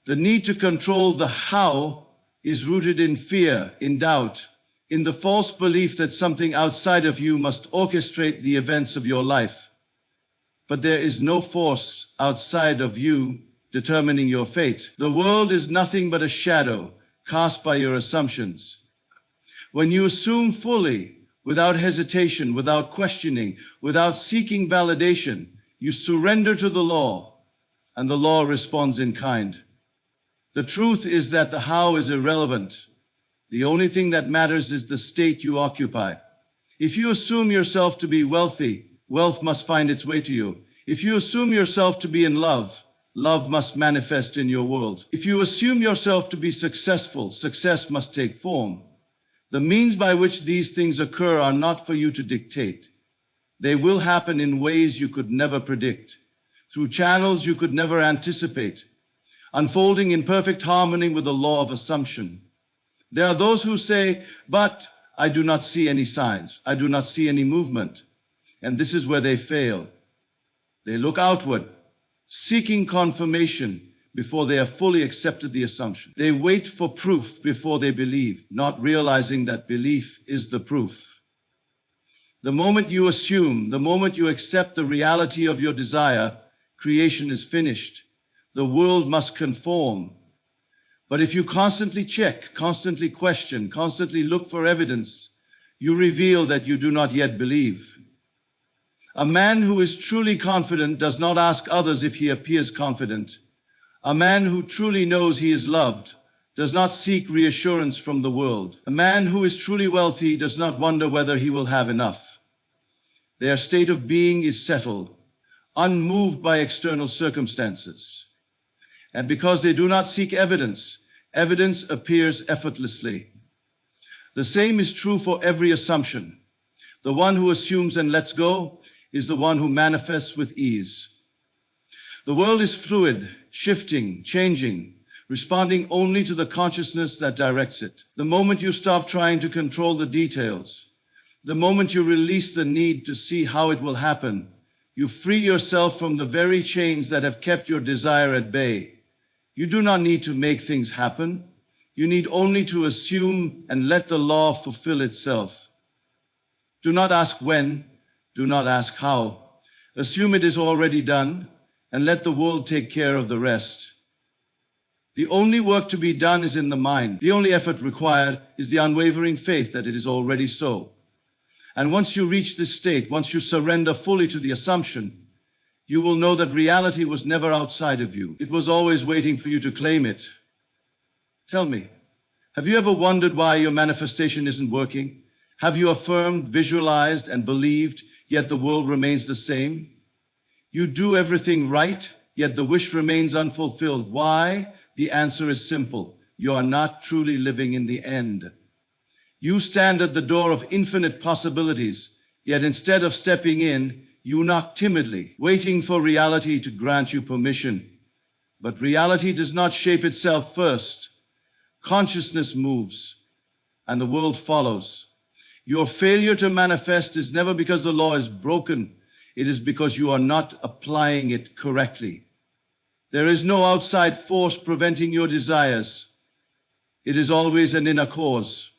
The need to control the how is rooted in fear, in doubt, in the false belief that something outside of you must orchestrate the events of your life. But there is no force outside of you determining your fate. The world is nothing but a shadow cast by your assumptions. When you assume fully, without hesitation, without questioning, without seeking validation, you surrender to the law, and the law responds in kind. The truth is that the how is irrelevant. The only thing that matters is the state you occupy. If you assume yourself to be wealthy, wealth must find its way to you. If you assume yourself to be in love, love must manifest in your world. If you assume yourself to be successful, success must take form. The means by which these things occur are not for you to dictate. They will happen in ways you could never predict, through channels you could never anticipate, unfolding in perfect harmony with the law of assumption. There are those who say, but I do not see any signs, I do not see any movement. And this is where they fail. They look outward, seeking confirmation before they have fully accepted the assumption. They wait for proof before they believe, not realizing that belief is the proof. The moment you assume, the moment you accept the reality of your desire, creation is finished. The world must conform. But if you constantly check, constantly question, constantly look for evidence, you reveal that you do not yet believe. A man who is truly confident does not ask others if he appears confident. A man who truly knows he is loved does not seek reassurance from the world. A man who is truly wealthy does not wonder whether he will have enough. Their state of being is settled, unmoved by external circumstances. And because they do not seek evidence, evidence appears effortlessly. The same is true for every assumption. The one who assumes and lets go is the one who manifests with ease. The world is fluid, shifting, changing, responding only to the consciousness that directs it. The moment you stop trying to control the details, the moment you release the need to see how it will happen, you free yourself from the very chains that have kept your desire at bay. You do not need to make things happen. You need only to assume and let the law fulfill itself. Do not ask when, do not ask how. Assume it is already done and let the world take care of the rest. The only work to be done is in the mind. The only effort required is the unwavering faith that it is already so. And once you reach this state, once you surrender fully to the assumption, you will know that reality was never outside of you. It was always waiting for you to claim it. Tell me, have you ever wondered why your manifestation isn't working? Have you affirmed, visualized, and believed, yet the world remains the same? You do everything right, yet the wish remains unfulfilled. Why? The answer is simple. You are not truly living in the end. You stand at the door of infinite possibilities, yet instead of stepping in, you knock timidly, waiting for reality to grant you permission. But reality does not shape itself first. Consciousness moves, and the world follows. Your failure to manifest is never because the law is broken. It is because you are not applying it correctly. There is no outside force preventing your desires. It is always an inner cause.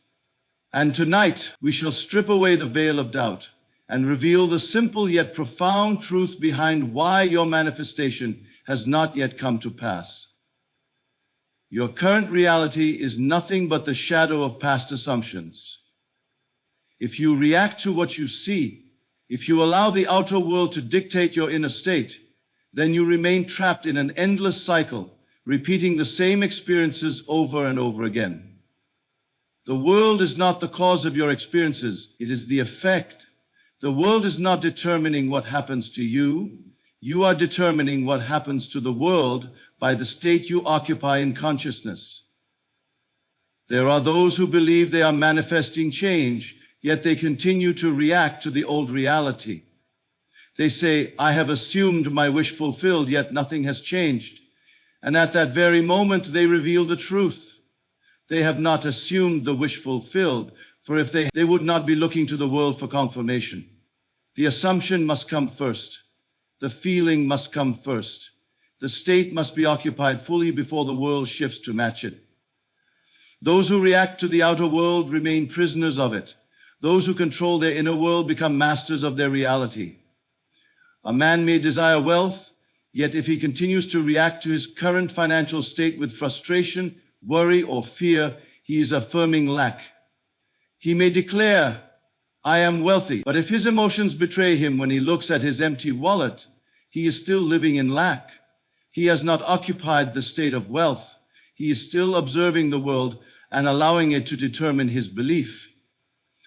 And tonight, we shall strip away the veil of doubt and reveal the simple yet profound truth behind why your manifestation has not yet come to pass. Your current reality is nothing but the shadow of past assumptions. If you react to what you see, if you allow the outer world to dictate your inner state, then you remain trapped in an endless cycle, repeating the same experiences over and over again. The world is not the cause of your experiences, it is the effect. The world is not determining what happens to you. You are determining what happens to the world by the state you occupy in consciousness. There are those who believe they are manifesting change, yet they continue to react to the old reality. They say, I have assumed my wish fulfilled, yet nothing has changed. And at that very moment, they reveal the truth. They have not assumed the wish fulfilled, for if they would not be looking to the world for confirmation. The assumption must come first. The feeling must come first. The state must be occupied fully before the world shifts to match it. Those who react to the outer world remain prisoners of it. Those who control their inner world become masters of their reality. A man may desire wealth, yet if he continues to react to his current financial state with frustration, worry, or fear, he is affirming lack. He may declare, I am wealthy, but if his emotions betray him when he looks at his empty wallet, he is still living in lack. He has not occupied the state of wealth. He is still observing the world and allowing it to determine his belief.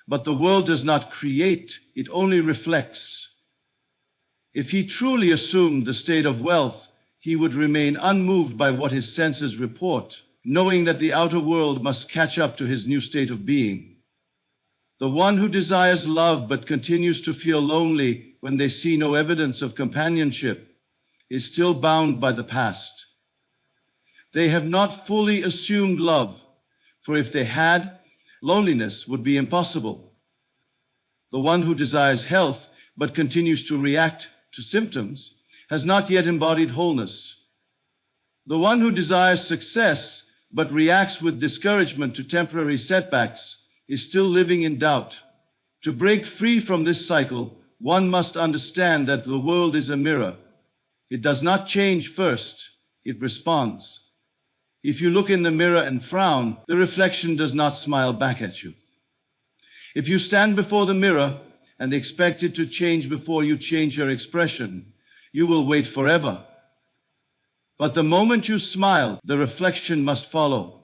But the world does not create, it only reflects. If he truly assumed the state of wealth, he would remain unmoved by what his senses report, knowing that the outer world must catch up to his new state of being. The one who desires love but continues to feel lonely when they see no evidence of companionship is still bound by the past. They have not fully assumed love, for if they had, loneliness would be impossible. The one who desires health but continues to react to symptoms has not yet embodied wholeness. The one who desires success but reacts with discouragement to temporary setbacks is still living in doubt. To break free from this cycle, one must understand that the world is a mirror. It does not change first, it responds. If you look in the mirror and frown, the reflection does not smile back at you. If you stand before the mirror and expect it to change before you change your expression, you will wait forever. But the moment you smile, the reflection must follow.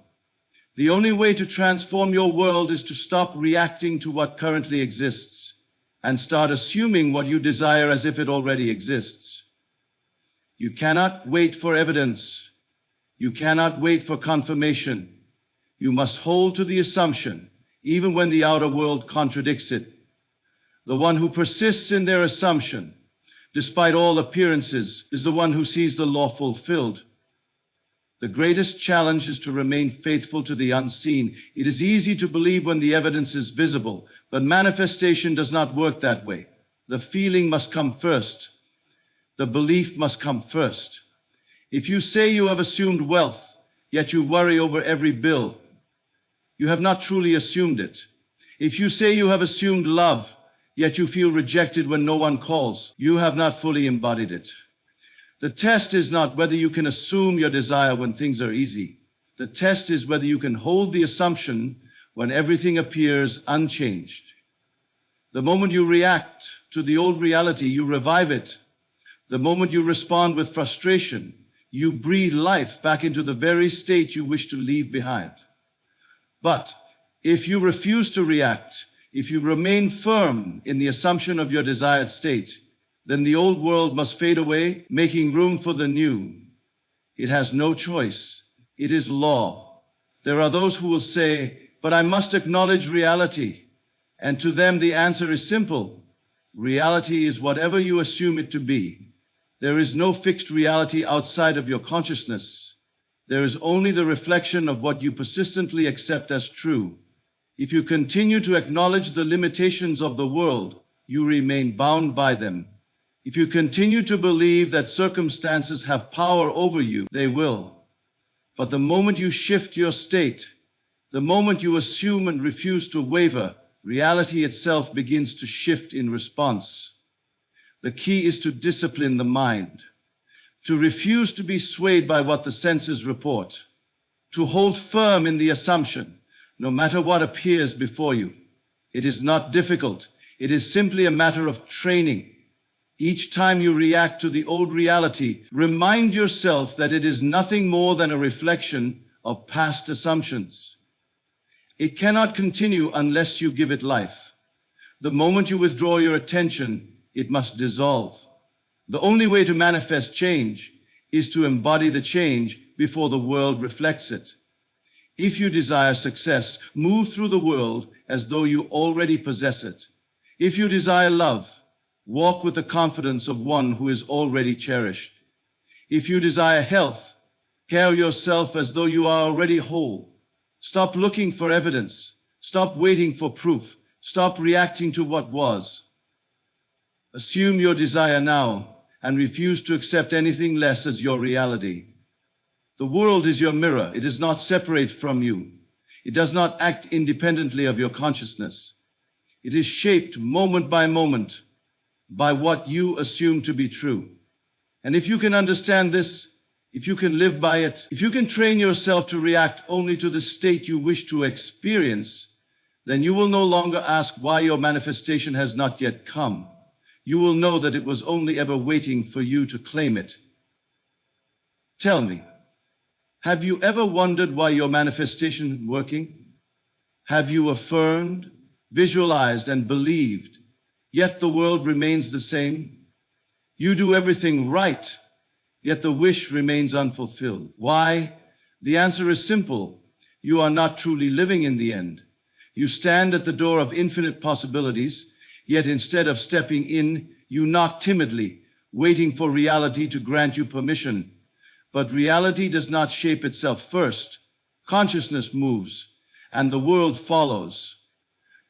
The only way to transform your world is to stop reacting to what currently exists and start assuming what you desire as if it already exists. You cannot wait for evidence. You cannot wait for confirmation. You must hold to the assumption, even when the outer world contradicts it. The one who persists in their assumption, despite all appearances, is the one who sees the law fulfilled. The greatest challenge is to remain faithful to the unseen. It is easy to believe when the evidence is visible, but manifestation does not work that way. The feeling must come first. The belief must come first. If you say you have assumed wealth, yet you worry over every bill, you have not truly assumed it. If you say you have assumed love, yet you feel rejected when no one calls, you have not fully embodied it. The test is not whether you can assume your desire when things are easy. The test is whether you can hold the assumption when everything appears unchanged. The moment you react to the old reality, you revive it. The moment you respond with frustration, you breathe life back into the very state you wish to leave behind. But if you refuse to react, if you remain firm in the assumption of your desired state, then the old world must fade away, making room for the new. It has no choice. It is law. There are those who will say, but I must acknowledge reality. And to them, the answer is simple. Reality is whatever you assume it to be. There is no fixed reality outside of your consciousness. There is only the reflection of what you persistently accept as true. If you continue to acknowledge the limitations of the world, you remain bound by them. If you continue to believe that circumstances have power over you, they will. But the moment you shift your state, the moment you assume and refuse to waver, reality itself begins to shift in response. The key is to discipline the mind, to refuse to be swayed by what the senses report, to hold firm in the assumption, no matter what appears before you. It is not difficult. It is simply a matter of training. Each time you react to the old reality, remind yourself that it is nothing more than a reflection of past assumptions. It cannot continue unless you give it life. The moment you withdraw your attention, it must dissolve. The only way to manifest change is to embody the change before the world reflects it. If you desire success, move through the world as though you already possess it. If you desire love, walk with the confidence of one who is already cherished. If you desire health, carry yourself as though you are already whole. Stop looking for evidence. Stop waiting for proof. Stop reacting to what was. Assume your desire now and refuse to accept anything less as your reality. The world is your mirror. It is not separate from you. It does not act independently of your consciousness. It is shaped moment by moment by what you assume to be true. And if you can understand this, if you can live by it, if you can train yourself to react only to the state you wish to experience, then you will no longer ask why your manifestation has not yet come. You will know that it was only ever waiting for you to claim it. Tell me, have you ever wondered why your manifestation isn't working? Have you affirmed, visualized, and believed, yet the world remains the same? You do everything right, yet the wish remains unfulfilled. Why? The answer is simple. You are not truly living in the end. You stand at the door of infinite possibilities, yet instead of stepping in, you knock timidly, waiting for reality to grant you permission. But reality does not shape itself first. Consciousness moves, and the world follows.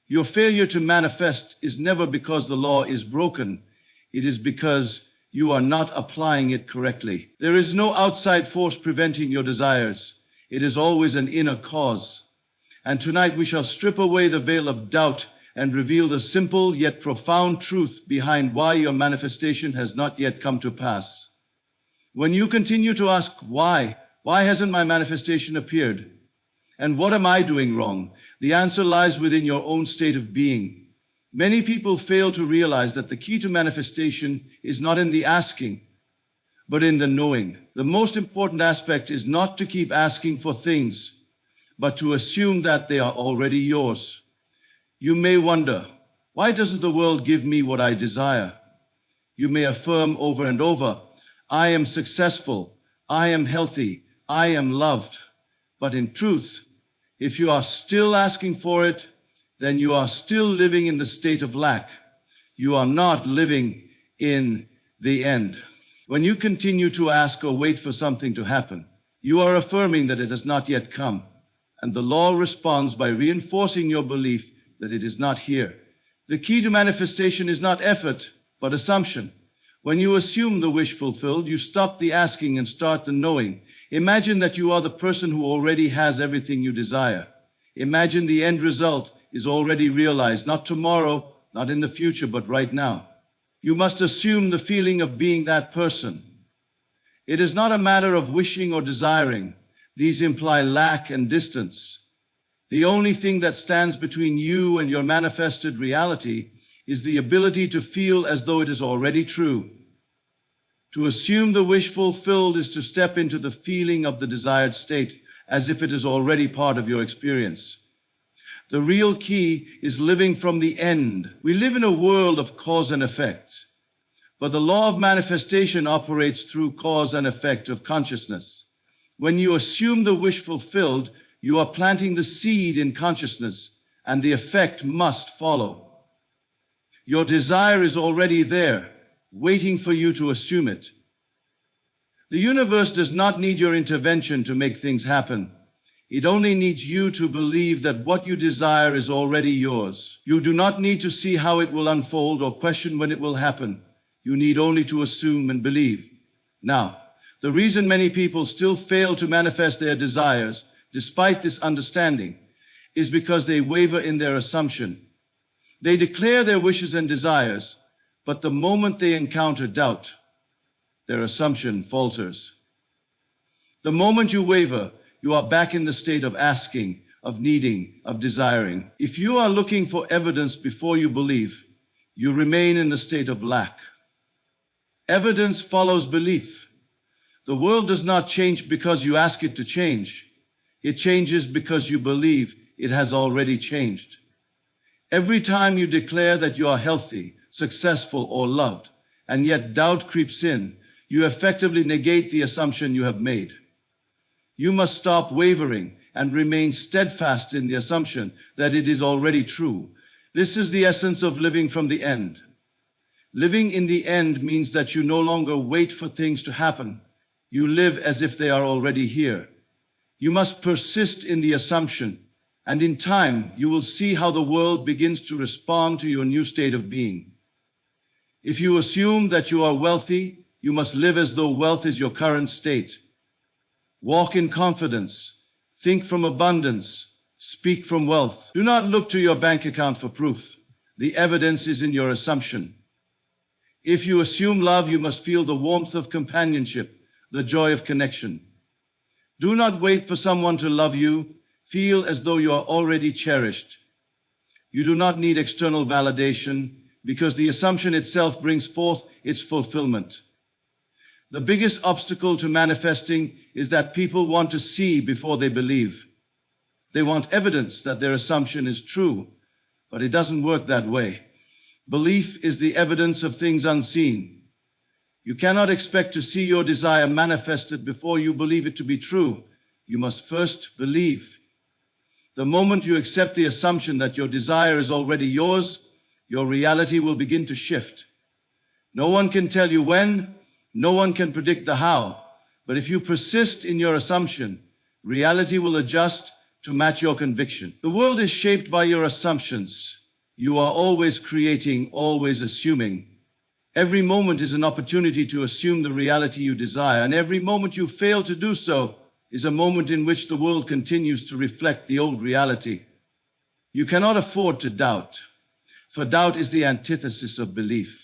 Your failure to manifest is never because the law is broken. It is because you are not applying it correctly. There is no outside force preventing your desires. It is always an inner cause. And tonight we shall strip away the veil of doubt and reveal the simple yet profound truth behind why your manifestation has not yet come to pass. When you continue to ask why hasn't my manifestation appeared? And what am I doing wrong? The answer lies within your own state of being. Many people fail to realize that the key to manifestation is not in the asking, but in the knowing. The most important aspect is not to keep asking for things, but to assume that they are already yours. You may wonder, why doesn't the world give me what I desire? You may affirm over and over, I am successful, I am healthy, I am loved. But in truth, if you are still asking for it, then you are still living in the state of lack. You are not living in the end. When you continue to ask or wait for something to happen, you are affirming that it has not yet come, and the law responds by reinforcing your belief that it is not here. The key to manifestation is not effort, but assumption. When you assume the wish fulfilled, you stop the asking and start the knowing. Imagine that you are the person who already has everything you desire. Imagine the end result is already realized, not tomorrow, not in the future, but right now. You must assume the feeling of being that person. It is not a matter of wishing or desiring. These imply lack and distance. The only thing that stands between you and your manifested reality is the ability to feel as though it is already true. To assume the wish fulfilled is to step into the feeling of the desired state as if it is already part of your experience. The real key is living from the end. We live in a world of cause and effect, but the law of manifestation operates through cause and effect of consciousness. When you assume the wish fulfilled, you are planting the seed in consciousness, and the effect must follow. Your desire is already there, waiting for you to assume it. The universe does not need your intervention to make things happen. It only needs you to believe that what you desire is already yours. You do not need to see how it will unfold or question when it will happen. You need only to assume and believe. Now, the reason many people still fail to manifest their desires, despite this understanding, is because they waver in their assumption. They declare their wishes and desires, but the moment they encounter doubt, their assumption falters. The moment you waver, you are back in the state of asking, of needing, of desiring. If you are looking for evidence before you believe, you remain in the state of lack. Evidence follows belief. The world does not change because you ask it to change. It changes because you believe it has already changed. Every time you declare that you are healthy, successful, or loved, and yet doubt creeps in, you effectively negate the assumption you have made. You must stop wavering and remain steadfast in the assumption that it is already true. This is the essence of living from the end. Living in the end means that you no longer wait for things to happen. You live as if they are already here. You must persist in the assumption, and in time, you will see how the world begins to respond to your new state of being. If you assume that you are wealthy, you must live as though wealth is your current state. Walk in confidence, think from abundance, speak from wealth. Do not look to your bank account for proof. The evidence is in your assumption. If you assume love, you must feel the warmth of companionship, the joy of connection. Do not wait for someone to love you. Feel as though you are already cherished. You do not need external validation because the assumption itself brings forth its fulfillment. The biggest obstacle to manifesting is that people want to see before they believe. They want evidence that their assumption is true, but it doesn't work that way. Belief is the evidence of things unseen. You cannot expect to see your desire manifested before you believe it to be true. You must first believe. The moment you accept the assumption that your desire is already yours, your reality will begin to shift. No one can tell you when, no one can predict the how, but if you persist in your assumption, reality will adjust to match your conviction. The world is shaped by your assumptions. You are always creating, always assuming. Every moment is an opportunity to assume the reality you desire, and every moment you fail to do so is a moment in which the world continues to reflect the old reality. You cannot afford to doubt, for doubt is the antithesis of belief.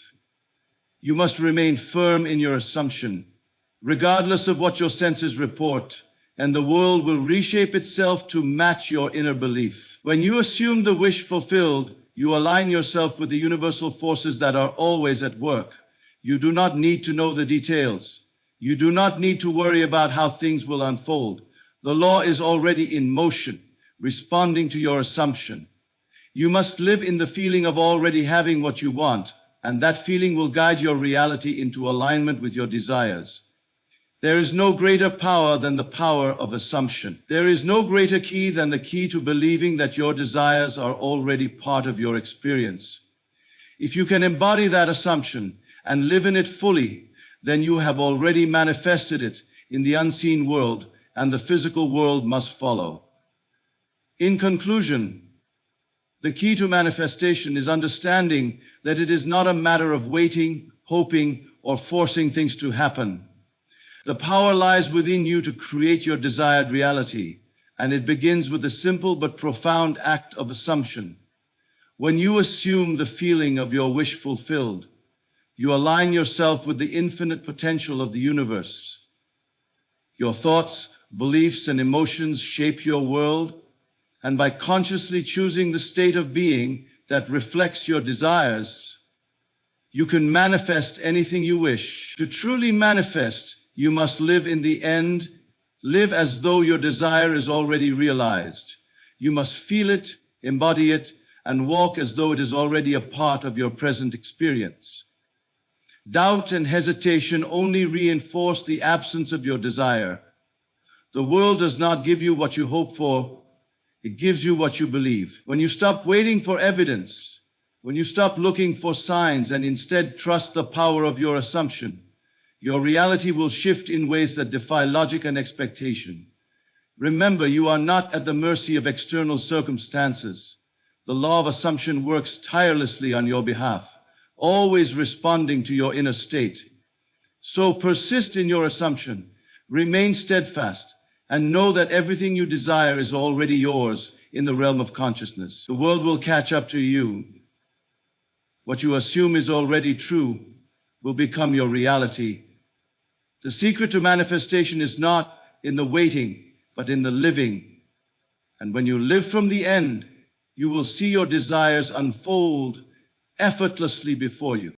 You must remain firm in your assumption, regardless of what your senses report, and the world will reshape itself to match your inner belief. When you assume the wish fulfilled, you align yourself with the universal forces that are always at work. You do not need to know the details. You do not need to worry about how things will unfold. The law is already in motion, responding to your assumption. You must live in the feeling of already having what you want, and that feeling will guide your reality into alignment with your desires. There is no greater power than the power of assumption. There is no greater key than the key to believing that your desires are already part of your experience. If you can embody that assumption and live in it fully, then you have already manifested it in the unseen world, and the physical world must follow. In conclusion, the key to manifestation is understanding that it is not a matter of waiting, hoping, or forcing things to happen. The power lies within you to create your desired reality, and it begins with a simple but profound act of assumption. When you assume the feeling of your wish fulfilled, you align yourself with the infinite potential of the universe. Your thoughts, beliefs, and emotions shape your world, and by consciously choosing the state of being that reflects your desires, you can manifest anything you wish. To truly manifest, you must live in the end, live as though your desire is already realized. You must feel it, embody it, and walk as though it is already a part of your present experience. Doubt and hesitation only reinforce the absence of your desire. The world does not give you what you hope for, it gives you what you believe. When you stop waiting for evidence, when you stop looking for signs and instead trust the power of your assumption, your reality will shift in ways that defy logic and expectation. Remember, you are not at the mercy of external circumstances. The law of assumption works tirelessly on your behalf, always responding to your inner state. So persist in your assumption, remain steadfast, and know that everything you desire is already yours in the realm of consciousness. The world will catch up to you. What you assume is already true will become your reality. The secret to manifestation is not in the waiting, but in the living. And when you live from the end, you will see your desires unfold effortlessly before you.